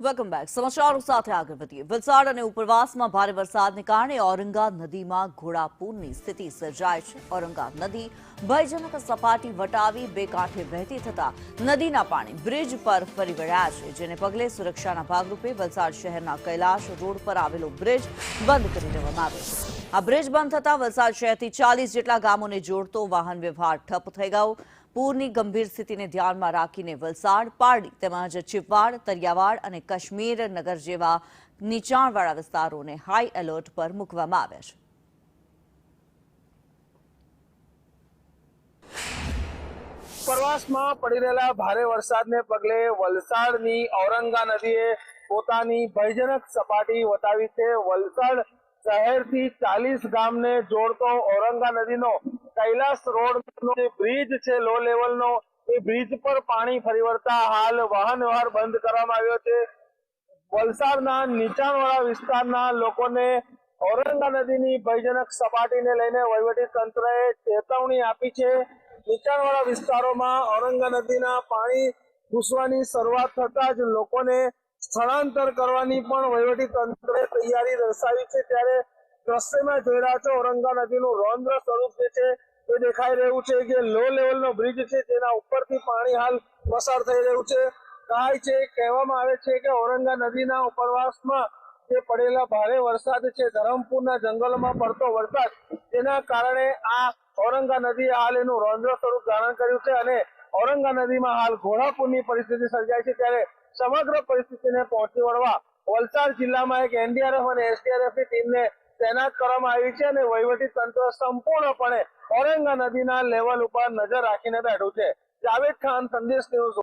Welcome back. સમાચારો સાથે આગળ વધીએ. વલસાડ અને ઉપરવાસમાં ભારે વરસાદને કારણે ઔરંગા નદીમાં ઘોડાપૂરની સ્થિતિ સર્જાઈ છે. ઔરંગા નદી ભયજનક સપાટી વટાવી બે કાંઠે વહેતી થતા નદીના પાણી બ્રિજ પર ફરી વળ્યા છે, જેને પગલે સુરક્ષાના ભાગરૂપે વલસાડ શહેરના કૈલાશ રોડ પર આવેલો બ્રિજ બંધ કરી દેવામાં આવ્યો છે. આ બ્રિજ બંધ થતા વલસાડ શહેરથી 40 જેટલા ગામોને જોડતો વાહન વ્યવહાર ઠપ થઈ ગયો. પૂરની ગંભીર સ્થિતિને ધ્યાનમાં રાખીને વલસાડ, પારડી તેમજ ચિપવાડ, તરિયાવાડ અને કાશ્મીર નગર જેવા નીચાણવાળા વિસ્તારોને હાઈ એલર્ટ પર મૂકવામાં આવ્યા છે. ઉપરવાસમાં પડી રહેલા ભારે વરસાદને પગલે વલસાડની ઔરંગા નદીએ પોતાની ભયજનક સપાટી વટાવી છે. વલસાડ શહેરથી 40 ગામને જોડતો ઔરંગા નદીનો કૈલાસ રોડનો જે બ્રિજ છે લો લેવલનો, એ બ્રિજ પર પાણી ફરી વળતા હાલ વાહન વ્યવહાર બંધ કરવામાં આવ્યો છે. વલસાડના નીચાણવાળા વિસ્તારના લોકોને ઔરંગા નદીની ભયજનક સપાટીને લઈને વહીવટી તંત્રએ ચેતવણી આપી છે. નીચાણવાળા વિસ્તારોમાં ઔરંગા નદીના પાણી ઘૂસવાની શરૂઆત થતા જ લોકોને સ્થળાંતર કરવાની પણ વહીવટી તંત્રએ તૈયારી દર્શાવી છે. ત્યારે દ્રશ્યમાં જોઈ રહ્યા છો ઔરંગા નદીનું રૌદ્ર સ્વરૂપ જે છે એ દેખાઈ રહ્યું છે કે લો લેવલનો બ્રિજ છે તેના ઉપરથી પાણી હાલ પસાર થઈ રહ્યું છે. કહેવામાં આવે છે કે ઔરંગા નદીના ઉપરવાસમાં જે પડેલા ભારે વરસાદ છે, ધરમપુરના જંગલોમાં પડતો વરસાદ, તેના કારણે આ ઔરંગા નદીએ હાલ એનું રૌદ્ર સ્વરૂપ ધારણ કર્યું છે અને ઔરંગા નદીમાં હાલ ઘોડાપૂરની પરિસ્થિતિ સર્જાય છે. ત્યારે સમગ્ર પરિસ્થિતિને પહોંચી વળવા વલસાડ જિલ્લામાં એક એનડીઆરએફ અને એસડીઆરએફની ટીમને તૈનાત કરવામાં આવી છે અને વહીવટી તંત્ર સંપૂર્ણપણે ઔરંગા નદીના લેવલ ઉપર નજર રાખીને બેઠું છે. જાવેદ ખાન, સંદેશ ન્યૂઝ.